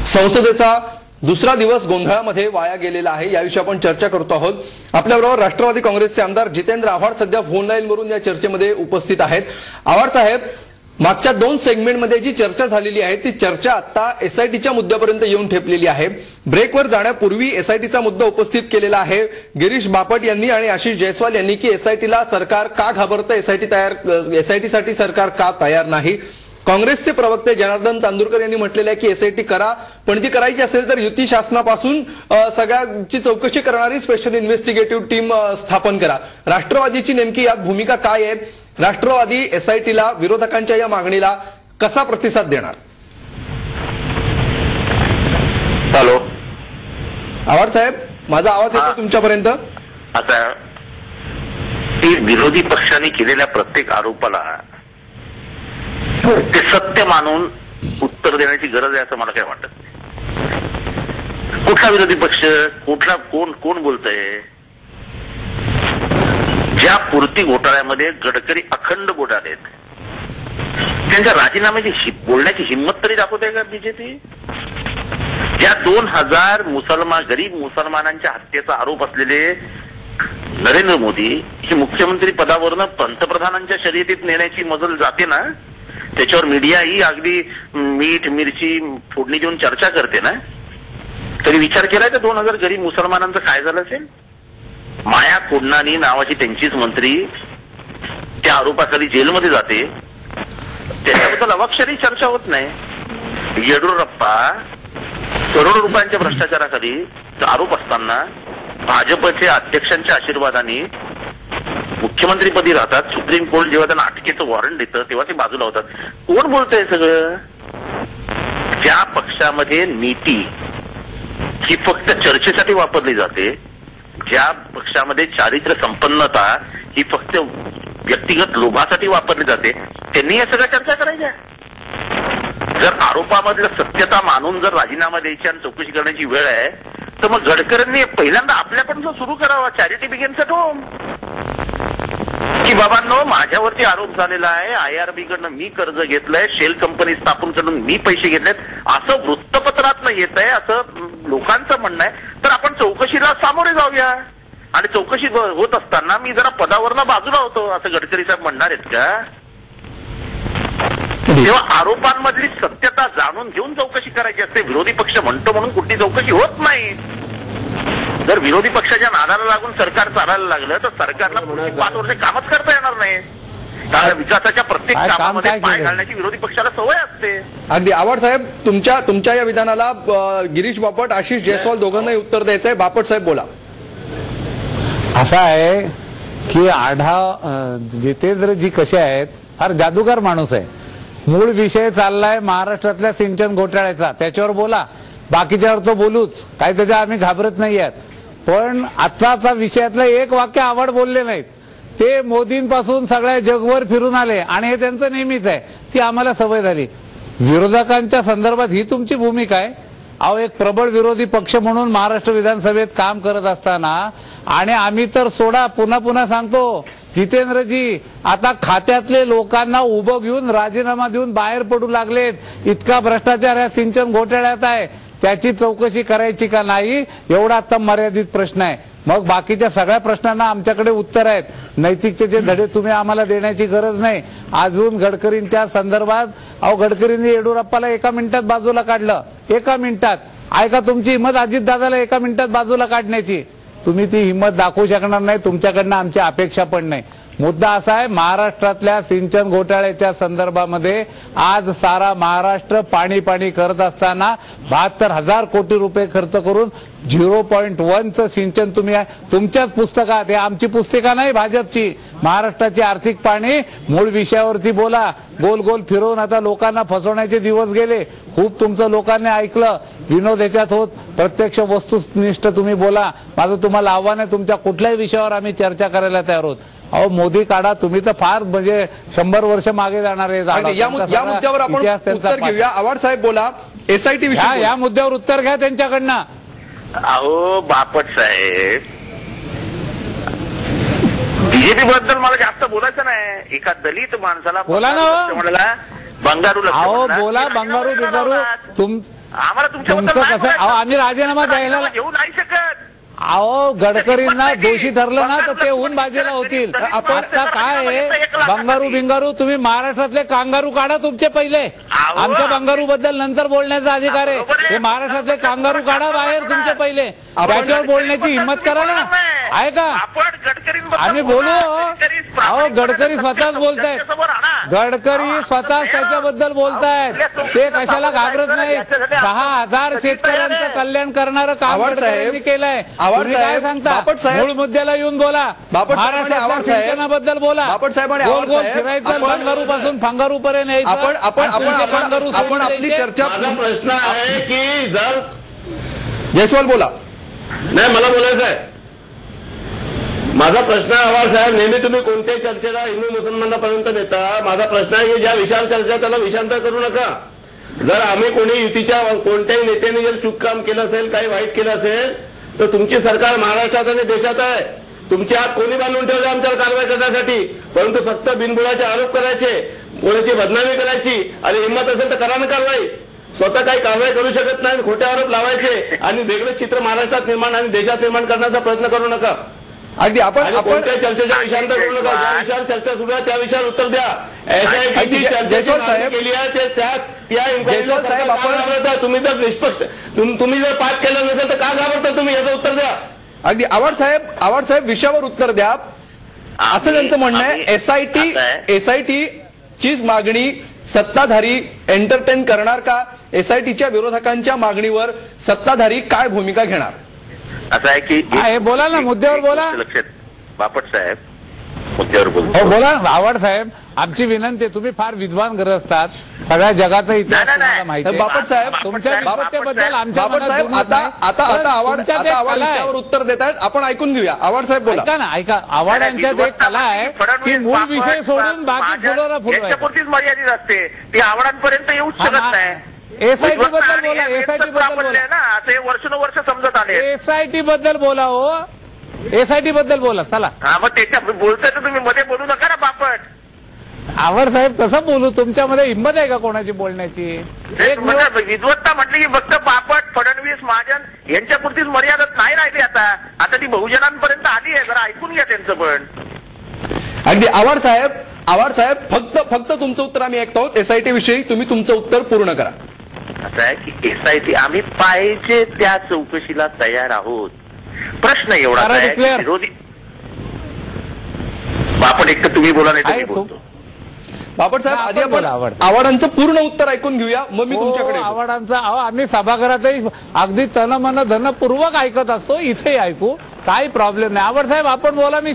संसदेचा दुसरा दिवस गोंधळामध्ये वाया गेलेला आहे, याविषयी आपण चर्चा करतो आहोत। आपल्याबरोबर राष्ट्रवादी काँग्रेसचे आमदार जितेंद्र आव्हाड सध्या फोन लाईनवरून या चर्चेमध्ये उपस्थित आहेत। आव्हाड साहेब, मागच्या दोन सेगमेंटमध्ये जी चर्चा झालेली आहे ती चर्चा आता एसआयटीच्या मुद्द्यापर्यंत येऊन ठेपलेली आहे। ब्रेकवर जाण्यापूर्वी एसआयटीचा मुद्दा उपस्थित केलेला आहे गिरीश बापट यांनी आणि आशिष जयस्वाल यांनी की एसआयटीला सरकार का घाबरतं, एसआयटीसाठी सरकार का तयार नाही। काँग्रेसचे प्रवक्ते जनार्दन चांदूरकर यांनी म्हटलेलं आहे की एसआयटी करा, पण ती करायची असेल तर युती शासनापासून सगळ्याची चौकशी करणारी स्पेशल इन्व्हेस्टिगेटिव्ह टीम स्थापन करा। राष्ट्रवादीची नेमकी यात भूमिका काय आहे? राष्ट्रवादी एसआयटीला, विरोधकांच्या या मागणीला कसा प्रतिसाद देणार? हॅलो आव्हाड साहेब, माझा आवाज येतो तुमच्यापर्यंत? आता विरोधी पक्षाने केलेल्या प्रत्येक आरोपाला ते सत्य मानून उत्तर देण्याची गरज आहे असं मला काय वाटत नाही। कुठला विरोधी पक्ष, कुठला कोण बोलतंय? ज्या पूर्ती घोटाळ्यामध्ये गडकरी अखंड बोललेत, त्यांच्या राजीनाम्याची बोलण्याची हिंमत तरी दाखवते का बीजेपी? ज्या 2000 गरीब मुसलमानांच्या हत्येचा आरोप असलेले नरेंद्र मोदी हे मुख्यमंत्री पदावरनं पंतप्रधानांच्या शर्यतीत नेण्याची मजल जाते ना, त्याच्यावर मीडिया ही अगदी मीठ मिरची फोडणी देऊन चर्चा करते ना, तरी विचार केलाय तर 2000 गरीब मुसलमानांचं काय झालं असेल? माया कोडनानी नावाची त्यांचीच मंत्री त्या आरोपाखाली जेलमध्ये जाते, त्याच्याबद्दल अवाक्षरी चर्चा होत नाही। येडियुरप्पा करोडो रुपयांच्या भ्रष्टाचाराखाली आरोप असताना भाजपच्या अध्यक्षांच्या आशीर्वादाने मुख्यमंत्रीपदी राहतात। सुप्रीम कोर्ट जेव्हा त्यांना अटकेचं वॉरंट देतं तेव्हा ते बाजूला होतात। कोण बोलतंय सगळं? ज्या पक्षामध्ये नीती ही फक्त चर्चेसाठी वापरली जाते, ज्या पक्षामध्ये चारित्र्य संपन्नता ही फक्त व्यक्तिगत लोभासाठी वापरली जाते, त्यांनी या सगळ्या चर्चा करायच्या। जर आरोपामधलं सत्यता मानून जर राजीनामा द्यायची आणि चौकशी करण्याची वेळ आहे तर मग गडकरींनी पहिल्यांदा आपल्याकडून सुरू करावा, चॅरिटी बिगिन्स ॲट होम, की बाबांनो माझ्यावरती आरोप झालेला आहे, आयआरबी कडनं मी कर्ज घेतलंय, शेल कंपनी स्थापन करून मी पैसे घेतलेत, असं वृत्तपत्रातनं येत आहे, असं लोकांचं म्हणणं आहे, तर आपण चौकशीला सामोरे जाऊया। आणि चौकशी होत असताना मी जरा पदावरनं बाजूला होतो असं गडकरी साहेब म्हणणार आहेत का? तेव्हा आरोपांमधली सत्यता जाणून घेऊन चौकशी करायची असते। विरोधी पक्ष म्हणतो म्हणून कुठली चौकशी होत नाही। जर विरोधी पक्षाच्या नादाला लागून सरकार चालायला लागलं तर सरकारला 5 वर्ष कामच करता येणार नाही, कारण विकासाच्या प्रत्येक कामामध्ये पाय घालण्याची विरोधी पक्षाला सवय असते। अगदी आव्हाड साहेब, तुमच्या या विधानाला गिरीश बापट, आशिष जयस्वाल दोघांनाही उत्तर द्यायचं आहे। बापट साहेब बोला। असं आहे की जितेंद्रजी कसे आहेत, फार जादूगार माणूस आहे। मूळ विषय चाललाय महाराष्ट्रातल्या सिंचन घोटाळ्याचा, त्याच्यावर बोला, बाकीच्यावर तो बोलूच, काय त्याच्या आम्ही घाबरत नाही आहेत। पण आताचा विषयातलं एक वाक्य आव्हाड बोलले नाहीत, ते मोदींपासून सगळ्या जगभर फिरून आले आणि हे त्यांचं नेहमीच आहे, ती आम्हाला सवय झाली। विरोधकांच्या संदर्भात ही तुमची भूमिका आहे? अहो, एक प्रबळ विरोधी पक्ष म्हणून महाराष्ट्र विधानसभेत काम करत असताना, आणि आम्ही तर सोडा, पुन्हा सांगतो जितेंद्रजी, आता खात्यातले लोकांना उभं घेऊन राजीनामा देऊन बाहेर पडू लागलेत। इतका भ्रष्टाचार या सिंचन घोटाळ्यात आहे, त्याची चौकशी करायची का नाही, एवढा आता मर्यादित प्रश्न आहे। मग बाकीच्या सगळ्या प्रश्नांना आमच्याकडे उत्तर आहेत। नैतिकतेचे धडे तुम्ही आम्हाला देण्याची गरज नाही। अजून गडकरींच्या संदर्भात, अहो गडकरींनी येडियुरप्पाला 1 मिनिटात बाजूला काढलं, 1 मिनिटात। ऐका, तुमची हिंमत अजितदादाला 1 मिनिटात बाजूला काढण्याची, तुम्ही ती हिंमत दाखवू शकणार नाही, तुमच्याकडनं आमची अपेक्षा पण नाही। मुद्दा असा आहे, महाराष्ट्रातल्या सिंचन घोटाळ्याच्या संदर्भामध्ये आज सारा महाराष्ट्र पाणी करत असताना 72,000 कोटी रुपये खर्च करून 0.1चं सिंचन तुम्ही तुमच्याच पुस्तकात, हे आमची पुस्तिका नाही भाजपची, महाराष्ट्राची आर्थिक पाणी, मूळ विषयावरती बोला। गोल फिरवून आता लोकांना फसवण्याचे दिवस गेले, खूप तुमचं लोकांनी ऐकलं, विनोद याच्यात होत, प्रत्यक्ष वस्तुनिष्ठ तुम्ही बोला। माझं तुम्हाला आव्हान आहे, तुमच्या कुठल्याही विषयावर आम्ही चर्चा करायला तयार आहोत। अहो मोदी काढा, तुम्ही तर फार म्हणजे 100 वर्ष मागे जाणार आहे। या मुद्द्यावर आपण उत्तर घेऊया। आव्हाड साहेब बोला, एसआयटी विषयी या मुद्द्यावर उत्तर घ्या त्यांच्याकडनं। अहो बापट साहेब, बीजेपी बद्दल मला जास्त बोलायचं नाही। एका दलित माणसाला बोला ना, म्हणाला बंगारू अहो बोला, बंगारू आम्हाला तुमच्याबद्दल तुमचं नाही कसं आहे? बोलायचं. आम्ही राजीनामा द्यायला घेऊ नाही शकत. अहो गडकरींना दोषी ठरलं ना तर ते होऊन बाजूला होतील. आपण- आता काय आहे बंगारू बिंगारू तुम्ही महाराष्ट्रातले कांगारू काढा तुमचे पहिले. आमच्या बंगारू बद्दल नंतर बोलण्याचा अधिकार आहे. हे महाराष्ट्रातले कांगारू काढा बाहेर तुमचे पहिले. त्याच्यावर बोलण्याची हिंमत करा ना. आहे का आपण गडकरींबद्दल आम्ही बोलू. अहो गडकरी स्वतःच बोलतायत. गडकरी स्वतः त्याच्याबद्दल बोलतायत. ते कशाला घाबरत नाही. 10,000 शेतकऱ्यांचं कल्याण करणारं काम आव्हाड साहेब, गडकरींनी केलंय. आव्हाड तुम्ही काय साहेब, सांगता बापट साहेब, मूळ मुद्द्याला येऊन बोला. बापट साहेब आणि आव्हाड महाराष्ट्राच्या साहेब, सिंचनाबद्दल बोला. बापट साहेब आणि गोल आव्हाड गोल साहेब, फिरायचं आपण- बंगारू पासून फांगारू पर्यंत यायचं. आपण आपण आणि आपण तुमचे आपण कांगारू आपण सोडून आपली द्यायचे. चर्चा माझा प्रश्न आहे की जर जयस्वाल बोला. नाही मला बोलायचं आहे. माझा प्रश्न आहे आव्हाड साहेब, नेहमी तुम्ही कोणत्याही चर्चेला हिंदू मुसलमानापर्यंत नेता. माझा प्रश्न आहे की ज्या विशाल चर्चा त्याला विषांतर करू नका. जर आम्ही कोणी युतीच्या कोणत्याही नेत्याने जर चूक काम केलं असेल, काही वाईट केलं असेल तर तुमची सरकार महाराष्ट्रात आणि देशात आहे. तुमचे हात कोणी बांधून ठेवले आमच्यावर कारवाई करण्यासाठी, परंतु फक्त बिनबुडाचे आरोप करायचे, कोणाची बदनामी करायची आणि हिंमत असेल तर करा ना कारवाई. स्वतः काही कारवाई करू शकत नाही, खोटे आरोप लावायचे आणि वेगळे चित्र महाराष्ट्रात निर्माण आणि देशात निर्माण करण्याचा प्रयत्न करू नका. अगदी आपण आणि आपण कोणत्याही चर्चेच्या विषयांतर करू नका. ज्या विषयावर चर्चा सुरू आहे त्या विषयावर उत्तर द्या. अगदी जयस्वाल साहेब, केली आहे ते त्या जयस्वाल साहेब, आपण- घाबरता. तुम्ही जर निष्पक्ष तुम्ही जर पाठ केलं नसेल तर का घाबरता तुम्ही, याचं उत्तर द्या. अगदी आव्हाड साहेब विषयावर उत्तर द्या असं त्यांचं म्हणणं आहे. एसआयटी चीच मागणी सत्ताधारी एंटरटेन करणार का? एसआयटीच्या विरोधकांच्या मागणीवर सत्ताधारी काय भूमिका घेणार? असं आहे की हे बोला ना, मुद्द्यावर बोला. लक्षात बापट साहेब मुद्द्यावर हो बोलतो. बोला आव्हाड साहेब. आमची विनंती आहे, तुम्ही फार विद्वान करत असतात. सगळ्या जगाचा इतिहास नाही, तुम्हाला नाही. माहिती आहे. बापट साहेब, तुमच्या विद्वत्तेबद्दल आमच्या बापट मनात साहेब दुमत आता नाही. आता पण आता आव्हाड तुमच्यात आता एक आव्हाड कला आहे. विषयावर उत्तर देत आहेत. आपण ऐकून घेऊया. आव्हाड साहेब बोला. ऐका ना, ऐका. आव्हाड यांच्यात एक कला आहे की मूळ विषय सोडून बाकी फुलोरा फुलवायचा. यांच्यापुरतीच मर्यादित असते, ती आवडांपर्यंत येऊच शकत नाही. एसआयटी बद्दल बोला. आणि एसआयटी यांचं बद्दल प्राबल्य बोला. आहे ना, असे वर्षानुवर्ष समजत आले. एसआयटी बद्दल बोला. हो एसआयटी बद्दल बोला. चला हा मग त्याच्या बोलतोय तर तुम्ही मध्ये बोलू नका ना बापट. आव्हाड साहेब कसं बोलू? तुमच्यामध्ये हिंमत आहे का कोणाची बोलण्याची? एक मिनिट. म्हणजे विद्वत्ता म्हटली की फक्त बापट, फडणवीस, महाजन यांच्यापुरतीच मर्यादित नाही राहिली. आता ती बहुजनांपर्यंत आली आहे. जरा ऐकून घ्या त्यांचं पण. अगदी आव्हाड साहेब फक्त तुमचं उत्तर आम्ही ऐकतो आहोत. एसआयटी विषयी तुम्ही तुमचं उत्तर पूर्ण करा. असं आहे की एसआयटी आम्ही पाहिजे त्या चौकशीला तयार आहोत. प्रश्न एवढा करा आहे की declare. विरोधी बापट एक तर तुम्ही बोला नाही तर मी आहे तो. बोलतो. बापट साहेब आपण आधी आपण बोला, आव्हाड. आव्हाडांचं पूर्ण उत्तर ऐकून घेऊया, मग मी तुमच्याकडे येतो. आव्हाडांचा आम्ही सभागृहातही अगदी तन मन धनपूर्वक ऐकत असतो. इथेही ऐकू, काही प्रॉब्लेम नाही. आव्हाड साहेब आपण बोला. मी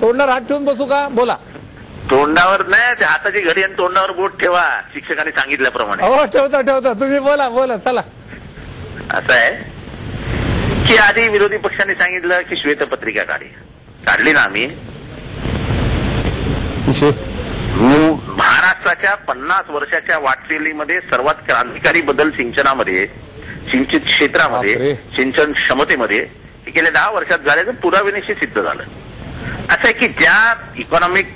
तोंडावर हात ठेवून बसू का? बोला. तोंडावर नाही, ते हाताची घडी आणि तोंडावर बोट ठेवा शिक्षकांनी सांगितल्याप्रमाणे. हो ठेवतो. तुम्ही बोला. चला. असं आहे की आधी विरोधी पक्षांनी सांगितलं की श्वेतपत्रिका काढली ना आम्ही. महाराष्ट्राच्या 50 वर्षाच्या वाटचालीमध्ये सर्वात क्रांतिकारी बदल सिंचनामध्ये, सिंचित क्षेत्रामध्ये, बापरे. सिंचन क्षमतेमध्ये हे गेल्या 10 वर्षात झाल्याचं पुराव्यानिशी सिद्ध झालं. असं आहे की ज्या इकॉनॉमिक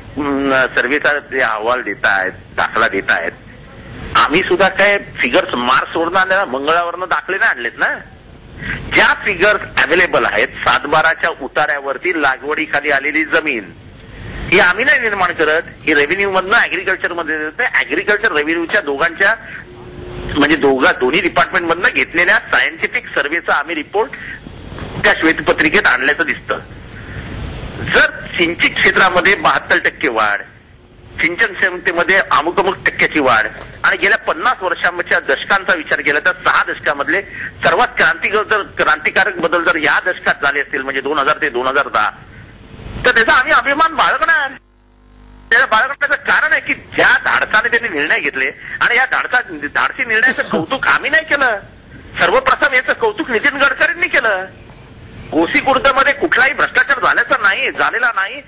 सर्व्हेचा जे अहवाल देत आहेत, दाखला देत आहेत, आम्ही सुद्धा काय फिगर्स मार्सवरून आणल्या, मंगळावरनं दाखले नाही आणलेत ना. ज्या फिगर्स अवेलेबल आहेत, 7/12च्या उतार्यावरती लागवडीखाली आलेली जमीन ही आम्ही नाही निर्माण करत, ही रेव्हेन्यू मधनं ऍग्रिकल्चर मध्ये देते. ऍग्रिकल्चर रेव्हेन्यूच्या दोघांच्या म्हणजे दोन्ही डिपार्टमेंट मधनं घेतलेल्या सायंटिफिक सर्व्हेचा आम्ही रिपोर्ट त्या श्वेतपत्रिकेत आणल्याचं दिसतं. जर सिंचित क्षेत्रामध्ये 72% वाढ, सिंचन क्षमतेमध्ये अमुक टक्क्याची वाढ आणि गेल्या 50 वर्षांच्या दशकांचा विचार केला तर 6 दशकामधले सर्वात क्रांतिकारक बदल जर या दशकात झाले असतील म्हणजे 2000 ते 2010, तर त्याचा आम्ही अभिमान बाळगणार. त्याला बाळगण्याचं कारण आहे की ज्या धाडसाने त्यांनी निर्णय घेतले आणि या धाडसी निर्णयाचं कौतुक आम्ही नाही केलं. सर्वप्रथम याचं कौतुक नितीन गडकरींनी केलं. गोसीखुर्दमध्ये कुठलाही भ्रष्टाचार झालेला नाही.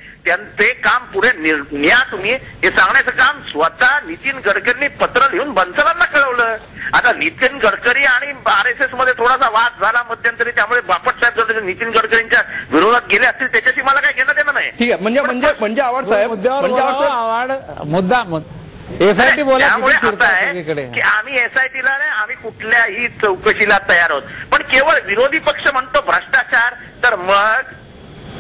ते काम पुढे न्या तुम्ही हे सांगण्याचं काम स्वतः नितीन गडकरींनी पत्र लिहून बन्सलांना कळवलं. आता नितीन गडकरी आणि RSS मध्ये थोडासा वाद झाला मध्यंतरी, त्यामुळे बापट साहेब जर नितीन गडकरींच्या विरोधात गेले असतील त्याच्याशी मला काही घेणं देणं नाही. ठीक आहे. म्हणजे आव्हाड साहेब मुद्दा SIT बोला त्यामुळे किती असं फिरतात आहे सगळीकडे. की आम्ही SITला नाही, आम्ही कुठल्याही चौकशीला तयार आहोत. पण केवळ विरोधी पक्ष म्हणतो भ्रष्टाचार, तर मग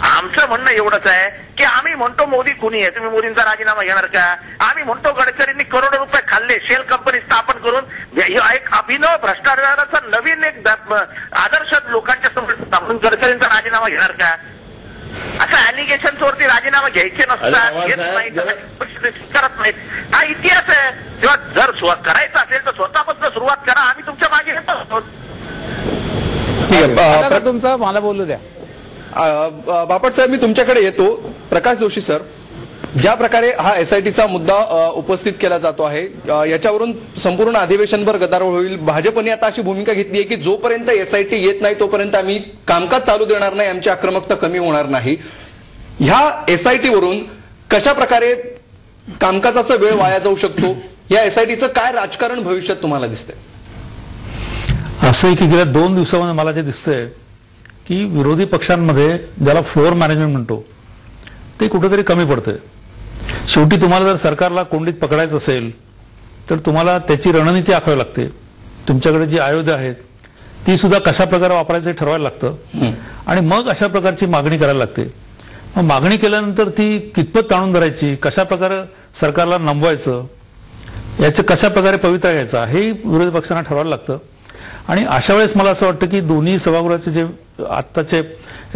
आमचं म्हणणं एवढंच आहे की आम्ही म्हणतो मोदी खुनी आहे, तुम्ही मोदींचा राजीनामा घेणार का? आम्ही म्हणतो गडकरींनी करोडो रुपये खाल्ले, शेल कंपनी स्थापन करून एक अभिनव भ्रष्टाचाराचा नवीन एक आदर्श लोकांच्या समोर स्थापन, गडकरींचा राजीनामा घेणार का? असं अलिगेशन्स वरती राजीनामा घ्यायचे नसतात, घेत नाही, करत नाहीत. हा इतिहास आहे. किंवा जर करायचं असेल तर स्वतःपासून सुरुवात करा, आम्ही तुमच्या मागे येतो आहोत. ठीक आहे. आता तुमचं मला बोलू द्या. बापट साहेब, मी तुमच्याकडे येतो. प्रकाश जोशी सर, ज्या प्रकारे हा SITचा मुद्दा उपस्थित केला जातो आहे, याच्यावरून संपूर्ण अधिवेशनभर गदारोळ होईल. भाजपने आता अशी भूमिका घेतली आहे की जोपर्यंत SIT येत नाही तोपर्यंत आम्ही कामकाज चालू देणार नाही, आमची आक्रमकता कमी होणार नाही. ह्या SIT वरून कशा प्रकारे कामकाजाचा वेळ वाया जाऊ शकतो? या SITचं काय राजकारण भविष्यात तुम्हाला दिसतंय? असं आहे की गेल्या 2 दिवसामध्ये मला जे दिसतंय की विरोधी पक्षांमध्ये ज्याला फ्लोअर मॅनेजमेंट म्हणतो ते कुठेतरी कमी पडतंय. शेवटी तुम्हाला जर सरकारला कोंडीत पकडायचं असेल तर तुम्हाला त्याची रणनीती आखावी लागते. तुमच्याकडे जी आयुधं आहेत ती सुद्धा कशा प्रकारे वापरायचं ठरवायला लागतं आणि मग अशा प्रकारची मागणी करायला लागते. मग मागणी केल्यानंतर ती कितपत ताणून धरायची, कशा प्रकारे सरकारला नमवायचं, याचं कशा प्रकारे पवित्रा घ्यायचा हे विरोधी पक्षांना ठरवायला लागतं. आणि अशा वेळेस मला असं वाटतं की दोन्ही सभागृहाचे जे आत्ताचे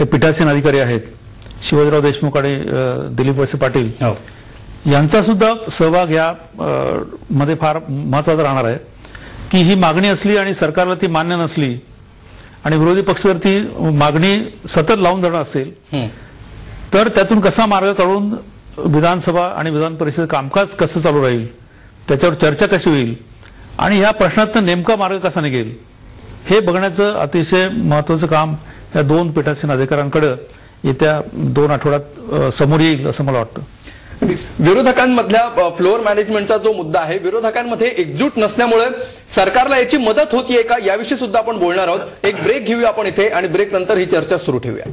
पीठासीन अधिकारी आहेत, शिवाजीराव देशमुख आणि दिलीप वळसे पाटील, यांचा सुद्धा सहभाग या मध्ये फार महत्वाचा राहणार आहे. की ही मागणी असली आणि सरकारला ती मान्य नसली आणि विरोधी पक्ष जर ती मागणी सतत लावून धरणं असेल तर त्यातून कसा मार्ग काढून विधानसभा आणि विधान परिषद कामकाज कसं चालू राहील, त्याच्यावर चर्चा कशी होईल आणि ह्या प्रश्नात नेमका मार्ग कसा निघेल हे बघण्याचं अतिशय महत्वाचं काम या 2 पीठासीन अधिकाऱ्यांकडे येत्या 2 आठवड्यात समोर येईल असं मला वाटतं. विरोधकांमधल्या फ्लोअर मॅनेजमेंटचा जो मुद्दा आहे, विरोधकांमध्ये एकजूट नसल्यामुळे सरकारला याची मदत होतीये का, याविषयी सुद्धा आपण बोलणार आहोत. एक ब्रेक घेऊया आपण इथे आणि ब्रेक नंतर ही चर्चा सुरू ठेवूया.